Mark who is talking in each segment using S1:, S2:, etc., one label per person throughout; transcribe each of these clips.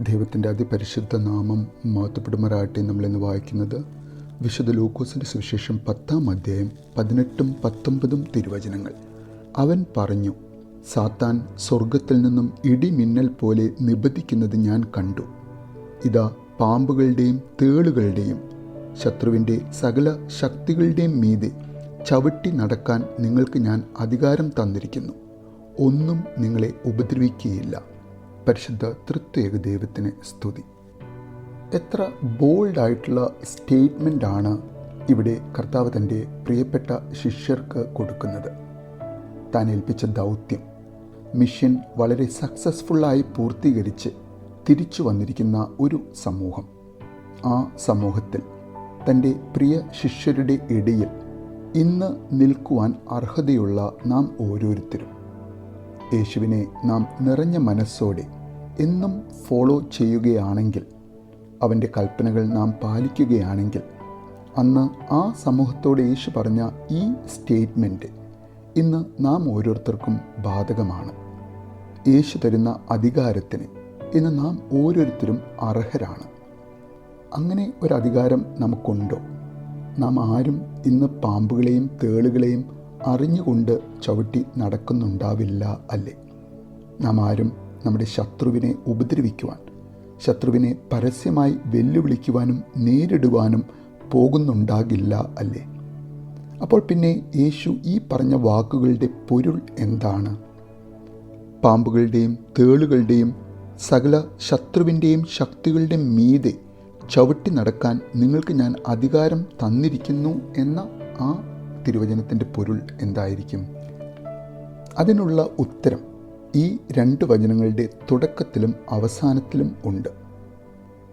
S1: ദൈവത്തിൻ്റെ അതിപരിശുദ്ധ നാമം മഹത്വപ്പെടുമാറാകട്ടെ. നമ്മളിന്ന് വായിക്കുന്നത് വിശുദ്ധ ലൂക്കോസിൻ്റെ സുവിശേഷം 10-ാം അധ്യായം 18-19 തിരുവചനങ്ങൾ. അവൻ പറഞ്ഞു, സാത്താൻ സ്വർഗത്തിൽ നിന്നും ഇടിമിന്നൽ പോലെ നിബദിക്കുന്നത് ഞാൻ കണ്ടു. ഇതാ, പാമ്പുകളുടെയും തേളുകളുടെയും ശത്രുവിൻ്റെ സകല ശക്തികളുടെയും മീതെ ചവിട്ടി നടക്കാൻ നിങ്ങൾക്ക് ഞാൻ അധികാരം തന്നിരിക്കുന്നു. ഒന്നും നിങ്ങളെ ഉപദ്രവിക്കുകയില്ല. പരിശുദ്ധ തൃത്വേക ദൈവത്തിന് സ്തുതി. എത്ര ബോൾഡായിട്ടുള്ള സ്റ്റേറ്റ്മെൻ്റാണ് ഇവിടെ കർത്താവ് തൻ്റെ പ്രിയപ്പെട്ട ശിഷ്യർക്ക് കൊടുക്കുന്നത്. താൻ ഏൽപ്പിച്ച ദൗത്യം, മിഷൻ വളരെ സക്സസ്ഫുള്ളായി പൂർത്തീകരിച്ച് തിരിച്ചു വന്നിരിക്കുന്ന ഒരു സമൂഹം. ആ സമൂഹത്തിൽ തൻ്റെ പ്രിയ ശിഷ്യരുടെ ഇടയിൽ ഇന്ന് നിൽക്കുവാൻ അർഹതയുള്ള നാം ഓരോരുത്തരും യേശുവിനെ നാം നിറഞ്ഞ മനസ്സോടെ എന്നും ഫോളോ ചെയ്യുകയാണെങ്കിൽ, അവൻ്റെ കൽപ്പനകൾ നാം പാലിക്കുകയാണെങ്കിൽ, അന്ന് ആ സമൂഹത്തോട് യേശു പറഞ്ഞ ഈ സ്റ്റേറ്റ്മെൻറ്റ് ഇന്ന് നാം ഓരോരുത്തർക്കും ബാധകമാണ്. യേശു തരുന്ന അധികാരത്തിന് ഇന്ന് നാം ഓരോരുത്തരും അർഹരാണ്. അങ്ങനെ ഒരു അധികാരം നമുക്കുണ്ടോ? നാം ആരും ഇന്ന് പാമ്പുകളെയും തേളുകളെയും അറിഞ്ഞുകൊണ്ട് ചവിട്ടി നടക്കുന്നുണ്ടാവില്ല, അല്ലേ? നാം ആരും നമ്മുടെ ശത്രുവിനെ ഉപദ്രവിക്കുവാൻ, ശത്രുവിനെ പരസ്യമായി വെല്ലുവിളിക്കുവാനും നേരിടുവാനും പോകുന്നുണ്ടാകില്ല, അല്ലേ? അപ്പോൾ പിന്നെ യേശു ഈ പറഞ്ഞ വാക്കുകളുടെ പൊരുൾ എന്താണ്? പാമ്പുകളുടെയും തേളുകളുടെയും സകല ശത്രുവിൻ്റെയും ശക്തികളുടെ മീതെ ചവിട്ടി നടക്കാൻ നിങ്ങൾക്ക് ഞാൻ അധികാരം തന്നിരിക്കുന്നു എന്ന ആ തിരുവചനത്തിൻ്റെ പൊരുൾ എന്തായിരിക്കും? അതിനുള്ള ഉത്തരം ഈ 2 വചനങ്ങളുടെ തുടക്കത്തിലും അവസാനത്തിലും ഉണ്ട്.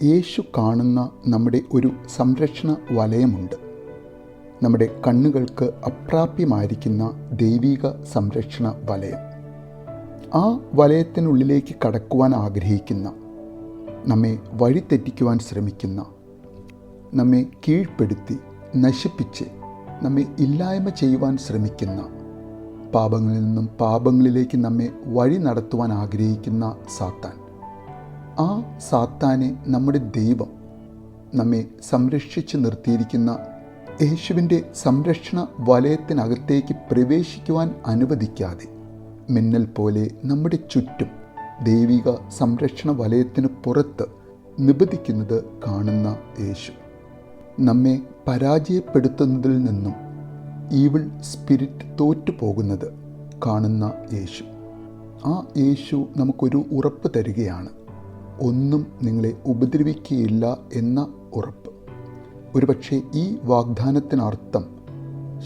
S1: യേശു കാണുന്ന നമ്മുടെ ഒരു സംരക്ഷണ വലയമുണ്ട്. നമ്മുടെ കണ്ണുകൾക്ക് അപ്രാപ്യമായിരിക്കുന്ന ദൈവിക സംരക്ഷണ വലയം. ആ വലയത്തിനുള്ളിലേക്ക് കടക്കുവാൻ ആഗ്രഹിക്കുന്ന, നമ്മെ വഴിതെറ്റിക്കുവാൻ ശ്രമിക്കുന്ന, നമ്മെ കീഴ്പ്പെടുത്തി നശിപ്പിച്ച് നമ്മെ ഇല്ലായ്മ ചെയ്യുവാൻ ശ്രമിക്കുന്ന, പാപങ്ങളിൽ നിന്നും പാപങ്ങളിലേക്ക് നമ്മെ വഴി നടത്തുവാൻ ആഗ്രഹിക്കുന്ന സാത്താൻ, ആ സാത്താനെ നമ്മുടെ ദൈവം നമ്മെ സംരക്ഷിച്ച് നിർത്തിയിരിക്കുന്ന യേശുവിൻ്റെ സംരക്ഷണ വലയത്തിനകത്തേക്ക് പ്രവേശിക്കുവാൻ അനുവദിക്കാതെ മിന്നൽ പോലെ നമ്മുടെ ചുറ്റും ദൈവിക സംരക്ഷണ വലയത്തിന് പുറത്ത് നിബദിക്കുന്നത് കാണുന്ന യേശു, നമ്മെ പരാജയപ്പെടുത്തുന്നതിൽ നിന്നും ഈവിൾ സ്പിരിറ്റ് തോറ്റുപോകുന്നത് കാണുന്ന യേശു, ആ യേശു നമുക്കൊരു ഉറപ്പ് തരികയാണ്. ഒന്നും നിങ്ങളെ ഉപദ്രവിക്കുകയില്ല എന്ന ഉറപ്പ്. ഒരുപക്ഷെ ഈ വാഗ്ദാനത്തിനർത്ഥം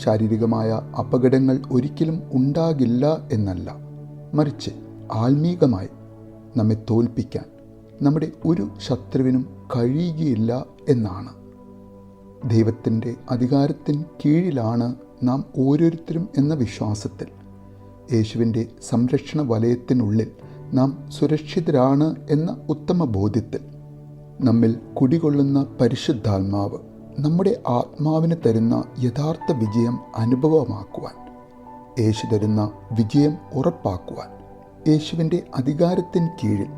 S1: ശാരീരികമായ അപകടങ്ങൾ ഒരിക്കലും ഉണ്ടാകില്ല എന്നല്ല, മറിച്ച് ആത്മീകമായി നമ്മെ തോൽപ്പിക്കാൻ നമ്മുടെ ഒരു ശത്രുവിനും കഴിയുകയില്ല എന്നാണ്. ദൈവത്തിൻ്റെ അധികാരത്തിന് കീഴിലാണ് നാം ഓരോരുത്തരും എന്ന വിശ്വാസത്തിൽ, യേശുവിൻ്റെ സംരക്ഷണ വലയത്തിനുള്ളിൽ നാം സുരക്ഷിതരാണ് എന്ന ഉത്തമ ബോധ്യത്തിൽ, നമ്മിൽ കുടികൊള്ളുന്ന പരിശുദ്ധാത്മാവ് നമ്മുടെ ആത്മാവിന് തരുന്ന യഥാർത്ഥ വിജയം അനുഭവമാക്കുവാൻ, യേശു തരുന്ന വിജയം ഉറപ്പാക്കുവാൻ, യേശുവിൻ്റെ അധികാരത്തിന് കീഴിൽ,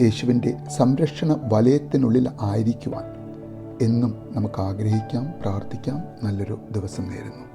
S1: യേശുവിൻ്റെ സംരക്ഷണ വലയത്തിനുള്ളിൽ ആയിരിക്കുവാൻ എന്നും നമുക്ക് ആഗ്രഹിക്കാം, പ്രാർത്ഥിക്കാം. നല്ലൊരു ദിവസം നേരുന്നു.